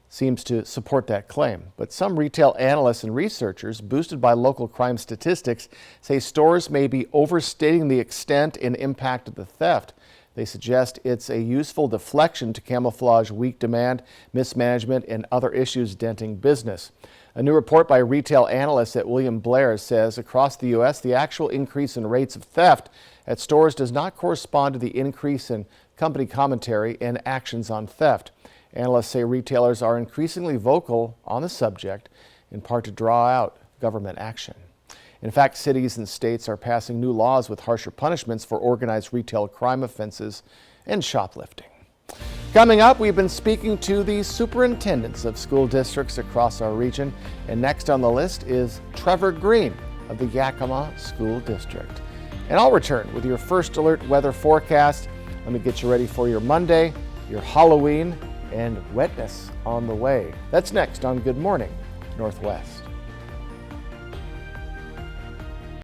seems to support that claim. But some retail analysts and researchers, boosted by local crime statistics, say stores may be overstating the extent and impact of the theft. They suggest it's a useful deflection to camouflage weak demand, mismanagement, and other issues denting business. A new report by retail analysts at William Blair says across the U.S., the actual increase in rates of theft at stores does not correspond to the increase in company commentary and actions on theft. Analysts say retailers are increasingly vocal on the subject, in part to draw out government action. In fact, cities and states are passing new laws with harsher punishments for organized retail crime offenses and shoplifting. Coming up, we've been speaking to the superintendents of school districts across our region, and next on the list is Trevor Green of the Yakima School District. And I'll return with your first alert weather forecast. Let me get you ready for your Monday, your Halloween, and wetness on the way. That's next on Good Morning Northwest.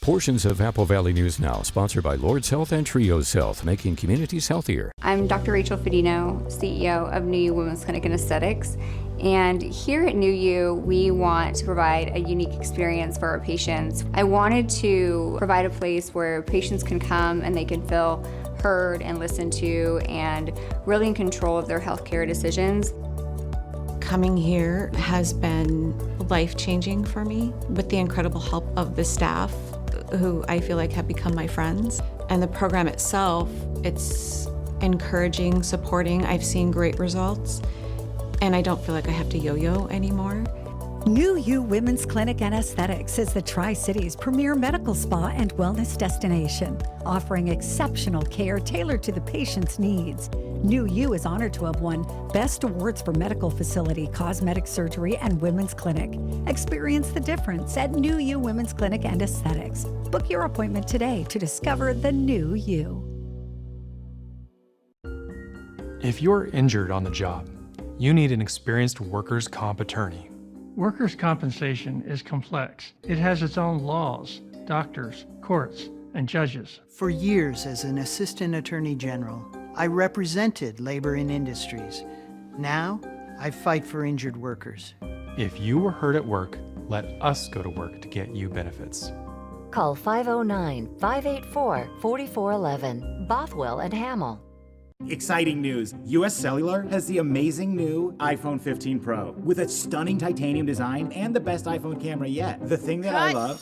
Portions of Apple Valley News Now, sponsored by Lord's Health and Trios Health, making communities healthier. I'm Dr. Rachel Fedino, CEO of New You Women's Clinic and Aesthetics. And here at New You, we want to provide a unique experience for our patients. I wanted to provide a place where patients can come and they can feel heard and listened to and really in control of their healthcare decisions. Coming here has been life-changing for me with the incredible help of the staff, who I feel like have become my friends. And the program itself, it's encouraging, supporting. I've seen great results, and I don't feel like I have to yo-yo anymore. New You Women's Clinic and Aesthetics is the Tri-Cities premier medical spa and wellness destination, offering exceptional care tailored to the patient's needs. New You is honored to have won Best Awards for Medical Facility, Cosmetic Surgery, and Women's Clinic. Experience the difference at New You Women's Clinic and Aesthetics. Book your appointment today to discover the new you. If you're injured on the job, you need an experienced workers' comp attorney. Workers' compensation is complex. It has its own laws, doctors, courts, and judges. For years as an assistant attorney general, I represented labor and industries. Now, I fight for injured workers. If you were hurt at work, let us go to work to get you benefits. Call 509-584-4411, Bothwell and Hamill. Exciting news. US Cellular has the amazing new iPhone 15 Pro with its stunning titanium design and the best iPhone camera yet. The thing that I love...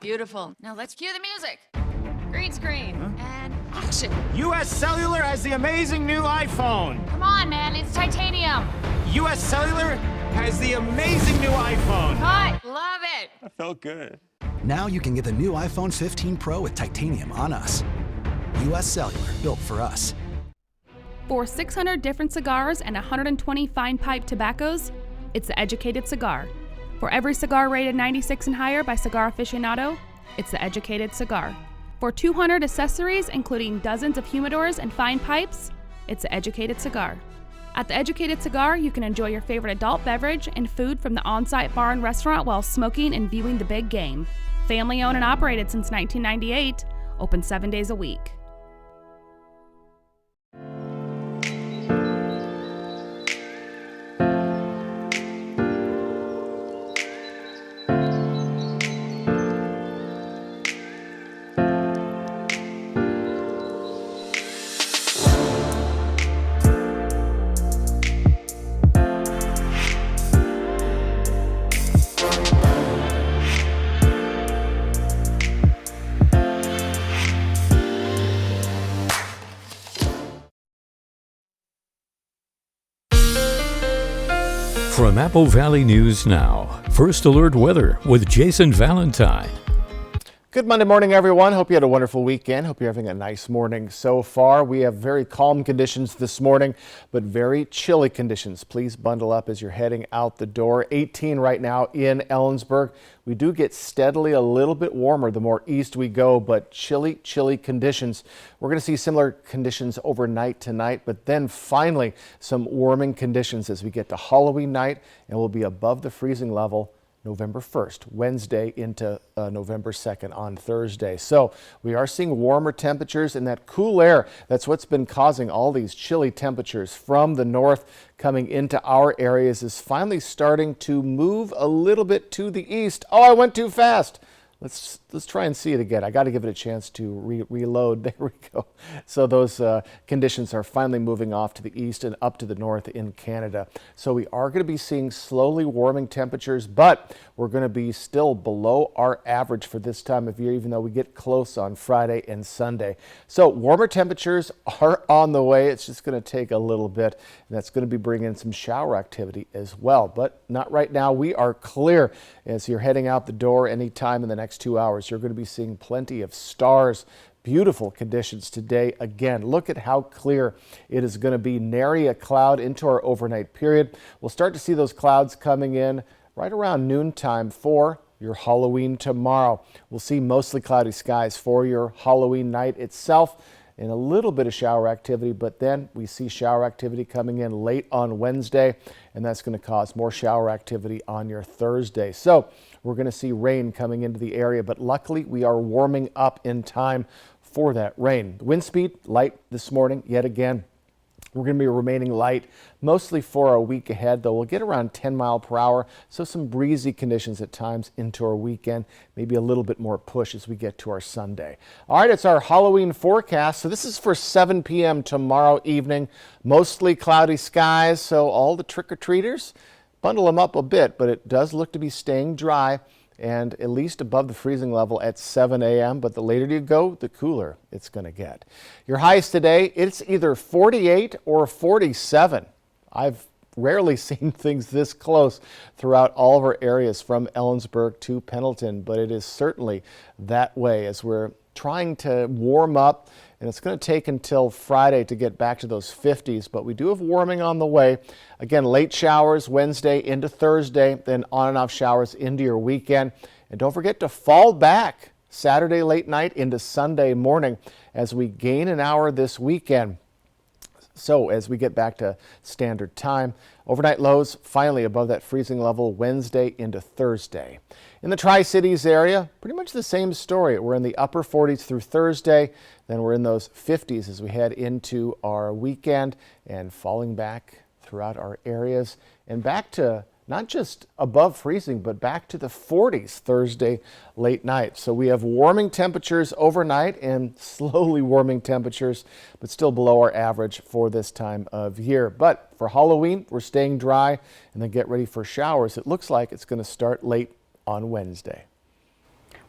Beautiful. Now let's cue the music. Green screen and action. US Cellular has the amazing new iPhone. Come on, man. It's titanium. US Cellular has the amazing new iPhone. Cut. Love it. That felt good. Now you can get the new iPhone 15 Pro with titanium on us. US Cellular, built for us. For 600 different cigars and 120 fine pipe tobaccos, it's The Educated Cigar. For every cigar rated 96 and higher by Cigar Aficionado, it's The Educated Cigar. For 200 accessories, including dozens of humidors and fine pipes, it's The Educated Cigar. At The Educated Cigar, you can enjoy your favorite adult beverage and food from the on-site bar and restaurant while smoking and viewing the big game. Family owned and operated since 1998, open 7 days a week. From Apple Valley News Now, First Alert Weather with Jason Valentine. Good Monday morning, everyone. Hope you had a wonderful weekend. Hope you're having a nice morning so far. We have very calm conditions this morning, but very chilly conditions. Please bundle up as you're heading out the door. 18 right now in Ellensburg. We do get steadily a little bit warmer the more east we go, but chilly conditions. We're going to see similar conditions overnight tonight, but then finally some warming conditions as we get to Halloween night, and we'll be above the freezing level November 1st, Wednesday into November 2nd on Thursday. So we are seeing warmer temperatures, and that cool air, that's what's been causing all these chilly temperatures from the north coming into our areas, is finally starting to move a little bit to the east. Oh, I went too fast. Let's try and see it again. I got to give it a chance to reload. There we go. So those conditions are finally moving off to the east and up to the north in Canada. So we are going to be seeing slowly warming temperatures, but we're going to be still below our average for this time of year, even though we get close on Friday and Sunday. So warmer temperatures are on the way. It's just going to take a little bit, and that's going to be bringing some shower activity as well, but not right now. We are clear as you're heading out the door anytime in the next 2 hours. You're going to be seeing plenty of stars. Beautiful conditions today. Again, look at how clear it is going to be. Nary a cloud into our overnight period. We'll start to see those clouds coming in right around noontime for your Halloween tomorrow. We'll see mostly cloudy skies for your Halloween night itself, and a little bit of shower activity, but then we see shower activity coming in late on Wednesday, and that's going to cause more shower activity on your Thursday. So we're going to see rain coming into the area, but luckily we are warming up in time for that rain. The wind speed light this morning yet again. We're going to be remaining light mostly for our week ahead, though we'll get around 10 miles per hour, so some breezy conditions at times into our weekend, maybe a little bit more push as we get to our Sunday. All right, it's our Halloween forecast. So this is for 7 p.m. tomorrow evening. Mostly cloudy skies, so all the trick-or-treaters, bundle them up a bit, but it does look to be staying dry and at least above the freezing level at 7 a.m. But the later you go, the cooler it's going to get. Your highs today, it's either 48 or 47. I've rarely seen things this close throughout all of our areas from Ellensburg to Pendleton, but it is certainly that way as we're trying to warm up, and it's going to take until Friday to get back to those 50s, but we do have warming on the way. Again, late showers Wednesday into Thursday, then on and off showers into your weekend. And don't forget to fall back Saturday late night into Sunday morning as we gain an hour this weekend. So as we get back to standard time, overnight lows finally above that freezing level Wednesday into Thursday. In the Tri-Cities area, pretty much the same story. We're in the upper 40s through Thursday, then we're in those 50s as we head into our weekend and falling back throughout our areas and back to not just above freezing, but back to the 40s Thursday late night. So we have warming temperatures overnight and slowly warming temperatures, but still below our average for this time of year. But for Halloween, we're staying dry and then get ready for showers. It looks like it's going to start late on Wednesday.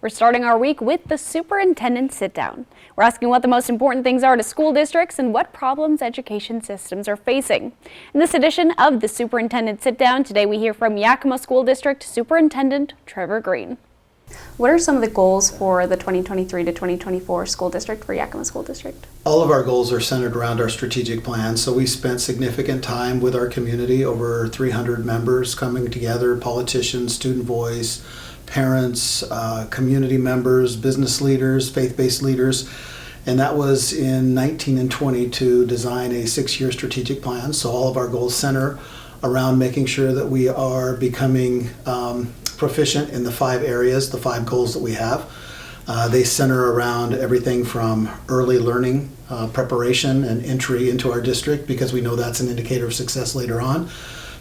We're starting our week with the superintendent sit-down. We're asking what the most important things are to school districts and what problems education systems are facing. In this edition of the superintendent sit-down, today we hear from Yakima School District Superintendent Trevor Green. What are some of the goals for the 2023 to 2024 school district for Yakima School District? All of our goals are centered around our strategic plan. So we spent significant time with our community, over 300 members coming together, politicians, student voice, parents, community members, business leaders, faith-based leaders, and that was in 19 and 20 to design a 6-year strategic plan. So all of our goals center around making sure that we are becoming proficient in the 5 areas, the 5 goals that we have. They center around everything from early learning, preparation and entry into our district, because we know that's an indicator of success later on,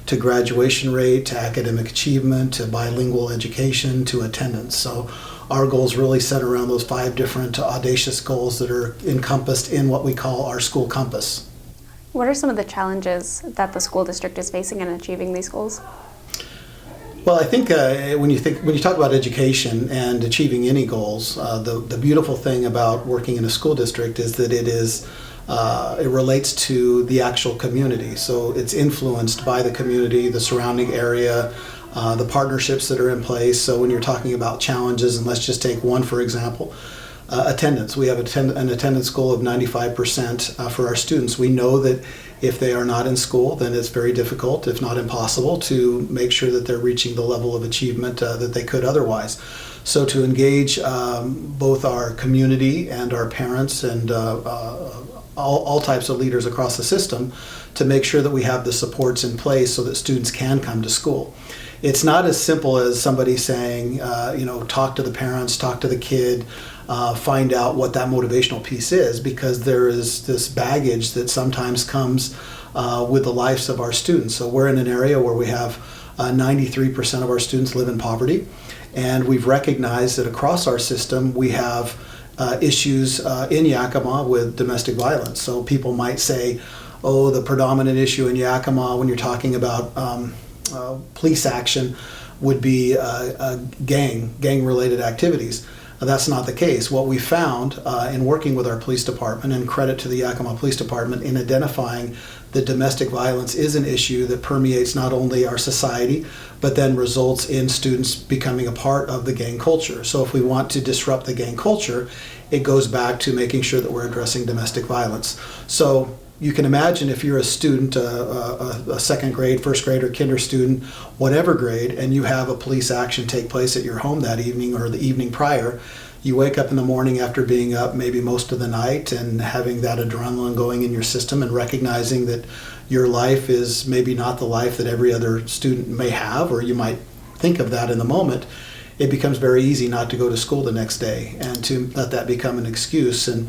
to graduation rate, to academic achievement, to bilingual education, to attendance. So our goals really center around those 5 different audacious goals that are encompassed in what we call our school compass. What are some of the challenges that the school district is facing in achieving these goals? Well, I think when you talk about education and achieving any goals, the beautiful thing about working in a school district is that it is it relates to the actual community. So it's influenced by the community, the surrounding area, the partnerships that are in place. So when you're talking about challenges, and let's just take one for example, attendance. We have an attendance goal of 95% for our students. We know that if they are not in school, then it's very difficult, if not impossible, to make sure that they're reaching the level of achievement that they could otherwise. So to engage both our community and our parents and all types of leaders across the system to make sure that we have the supports in place so that students can come to school. It's not as simple as somebody saying, talk to the parents, talk to the kid, find out what that motivational piece is, because there is this baggage that sometimes comes with the lives of our students. So we're in an area where we have 93% of our students live in poverty, and we've recognized that across our system we have issues in Yakima with domestic violence. So people might say, oh, the predominant issue in Yakima when you're talking about police action would be gang-related activities. That's not the case. What we found in working with our police department, and credit to the Yakima Police Department in identifying that domestic violence is an issue that permeates not only our society, but then results in students becoming a part of the gang culture. So if we want to disrupt the gang culture, it goes back to making sure that we're addressing domestic violence. So you can imagine if you're a student, a second grade, first grade, or kinder student, whatever grade, and you have a police action take place at your home that evening or the evening prior, you wake up in the morning after being up maybe most of the night and having that adrenaline going in your system and recognizing that your life is maybe not the life that every other student may have, or you might think of that in the moment. It becomes very easy not to go to school the next day and to let that become an excuse. And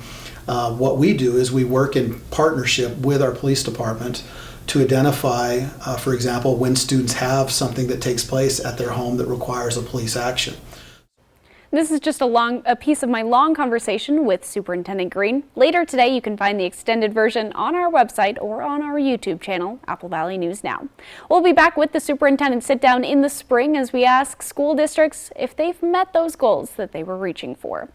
what we do is we work in partnership with our police department to identify, for example, when students have something that takes place at their home that requires a police action. This is just a piece of my long conversation with Superintendent Green. Later today, you can find the extended version on our website or on our YouTube channel, Apple Valley News Now. We'll be back with the superintendent sit down in the spring as we ask school districts if they've met those goals that they were reaching for.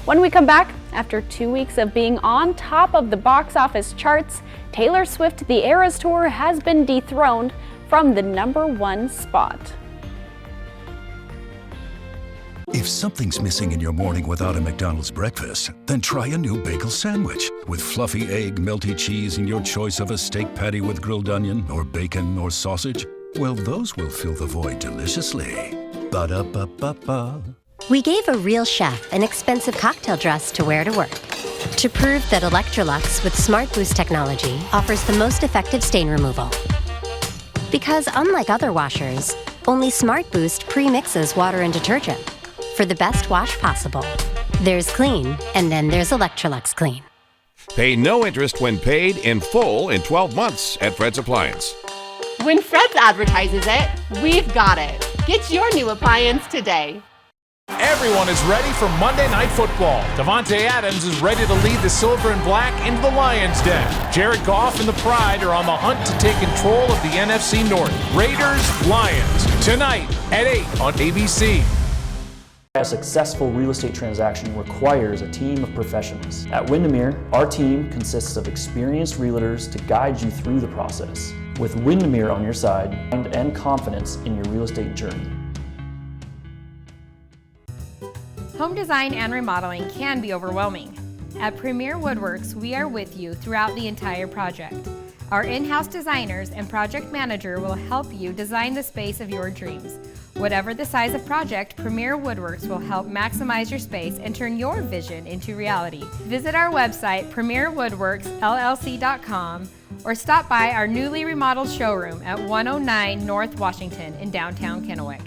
When we come back, after 2 weeks of being on top of the box office charts, Taylor Swift The Eras Tour has been dethroned from the #1 spot. If something's missing in your morning without a McDonald's breakfast, then try a new bagel sandwich with fluffy egg, melty cheese, and your choice of a steak patty with grilled onion or bacon or sausage. Well, those will fill the void deliciously. Ba-da-ba-ba-ba. We gave a real chef an expensive cocktail dress to wear to work to prove that Electrolux with Smart Boost technology offers the most effective stain removal. Because unlike other washers, only Smart Boost pre-mixes water and detergent for the best wash possible. There's clean, and then there's Electrolux Clean. Pay no interest when paid in full in 12 months at Fred's Appliance. When Fred's advertises it, we've got it. Get your new appliance today. Everyone is ready for Monday Night Football. Davante Adams is ready to lead the Silver and Black into the Lions' den. Jared Goff and the Pride are on the hunt to take control of the NFC North. Raiders, Lions, tonight at 8 on ABC. A successful real estate transaction requires a team of professionals. At Windermere, our team consists of experienced realtors to guide you through the process. With Windermere on your side and confidence in your real estate journey. Home design and remodeling can be overwhelming. At Premier Woodworks, we are with you throughout the entire project. Our in-house designers and project manager will help you design the space of your dreams. Whatever the size of project, Premier Woodworks will help maximize your space and turn your vision into reality. Visit our website, premierwoodworksllc.com, or stop by our newly remodeled showroom at 109 North Washington in downtown Kennewick.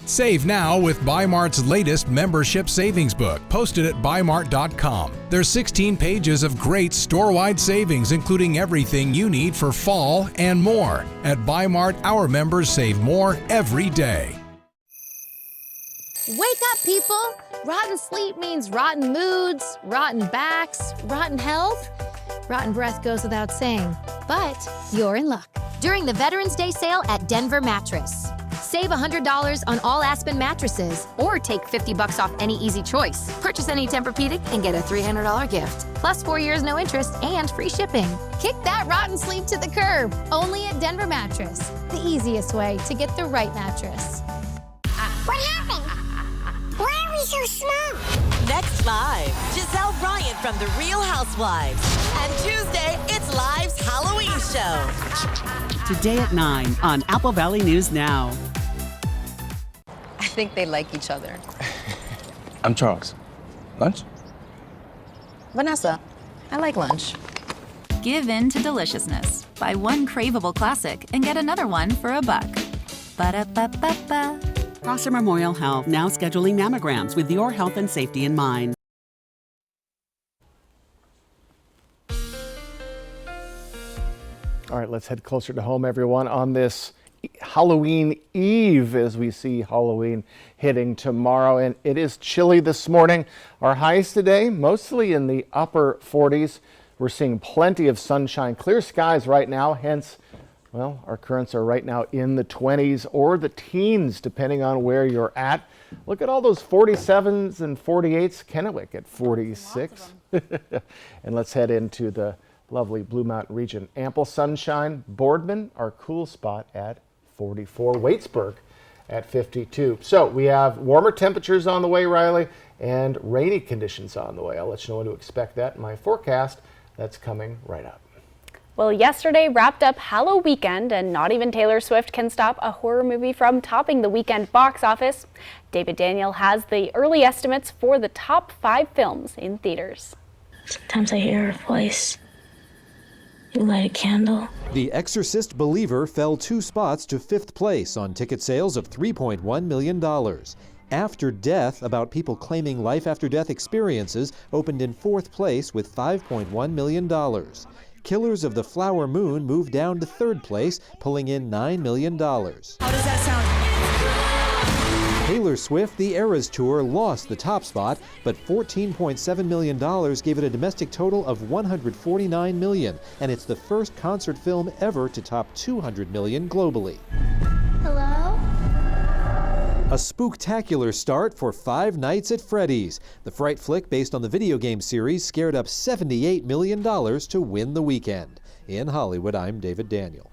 Save now with Bi-Mart's latest membership savings book, posted at bimart.com. There's 16 pages of great store-wide savings, including everything you need for fall and more. At Bi-Mart, our members save more every day. Wake up, people! Rotten sleep means rotten moods, rotten backs, rotten health. Rotten breath goes without saying, but you're in luck. During the Veterans Day sale at Denver Mattress. Save $100 on all Aspen mattresses, or take $50 off any Easy Choice. Purchase any Tempur-Pedic and get a $300 gift, plus 4 years no interest and free shipping. Kick that rotten sleep to the curb, only at Denver Mattress. The easiest way to get the right mattress. What happened? Why are we so small? Next live, Giselle Bryant from The Real Housewives. And Tuesday, it's Live's Halloween show. Today at 9 on Apple Valley News Now. I think they like each other. I'm Charles. Lunch? Vanessa, I like lunch. Give in to deliciousness. Buy one craveable classic and get another one for $1. Ba-da-ba-ba-ba. Prosser Memorial Health now scheduling mammograms with your health and safety in mind. All right, let's head closer to home, everyone, on this Halloween Eve as we see Halloween hitting tomorrow. And it is chilly this morning. Our highs today, mostly in the upper 40s. We're seeing plenty of sunshine, clear skies right now, hence, well, our currents are right now in the 20s or the teens, depending on where you're at. Look at all those 47s and 48s. Kennewick at 46. And let's head into the lovely Blue Mountain region. Ample sunshine. Boardman, our cool spot, at 44. Waitsburg at 52. So we have warmer temperatures on the way, Riley, and rainy conditions on the way. I'll let you know when to expect that in my forecast. That's coming right up. Well, yesterday wrapped up Halloween weekend, and not even Taylor Swift can stop a horror movie from topping the weekend box office. David Daniel has the early estimates for the top 5 films in theaters. Sometimes I hear her voice. You light a candle. The Exorcist Believer fell 2 spots to 5th place on ticket sales of $3.1 million. After Death, about people claiming life-after-death experiences, opened in 4th place with $5.1 million. Killers of the Flower Moon moved down to 3rd place, pulling in $9 million. How does that sound? Taylor Swift, The Eras Tour, lost the top spot, but $14.7 million gave it a domestic total of $149 million, and it's the first concert film ever to top $200 million globally. Hello? A spooktacular start for Five Nights at Freddy's. The fright flick based on the video game series scared up $78 million to win the weekend. In Hollywood, I'm David Daniel.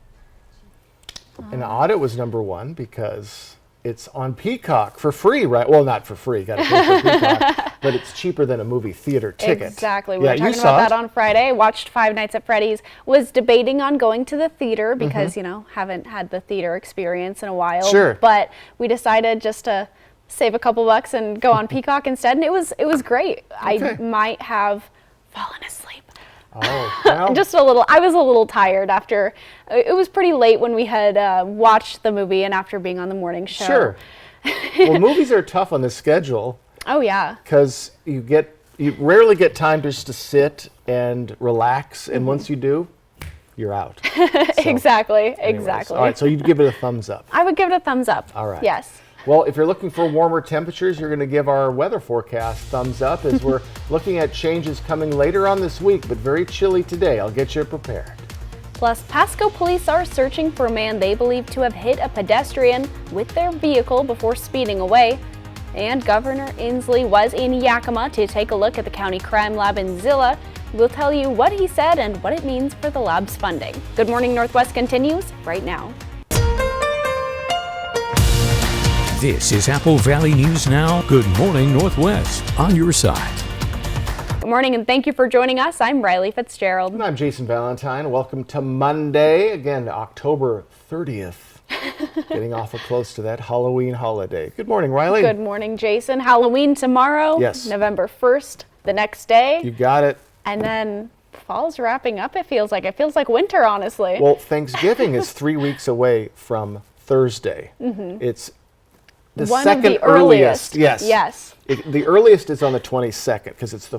And Audit was #1 because it's on Peacock for free, right? Well, not for free, got to pay for Peacock, but it's cheaper than a movie theater ticket. Exactly. We were talking about that on Friday. Watched Five Nights at Freddy's. Was debating on going to the theater because, you know, haven't had the theater experience in a while. Sure. But we decided just to save a couple bucks and go on Peacock instead, and it was great. Okay. I might have fallen asleep. Oh, well. Just a little. I was a little tired after. It was pretty late when we had watched the movie and after being on the morning show. Sure. Well, movies are tough on the schedule. Oh yeah. Because you rarely get time just to sit and relax, and once you do, you're out. Exactly. Anyways. Exactly. All right. So you'd give it a thumbs up. I would give it a thumbs up. All right. Yes. Well, if you're looking for warmer temperatures, you're going to give our weather forecast thumbs up as we're looking at changes coming later on this week, but very chilly today. I'll get you prepared. Plus, Pasco police are searching for a man they believe to have hit a pedestrian with their vehicle before speeding away. And Governor Inslee was in Yakima to take a look at the county crime lab in Zilla. We'll tell you what he said and what it means for the lab's funding. Good Morning Northwest continues right now. This is Apple Valley News Now. Good Morning Northwest, on your side. Good morning and thank you for joining us. I'm Riley Fitzgerald. And I'm Jason Valentine. Welcome to Monday, again, October 30th. Getting awful close to that Halloween holiday. Good morning, Riley. Good morning, Jason. Halloween tomorrow, yes. November 1st, the next day. You got it. And then fall's wrapping up, it feels like. It feels like winter, honestly. Well, Thanksgiving is 3 weeks away from Thursday. It's the One second of the earliest. Yes. Yes. The earliest is on the 22nd because it's the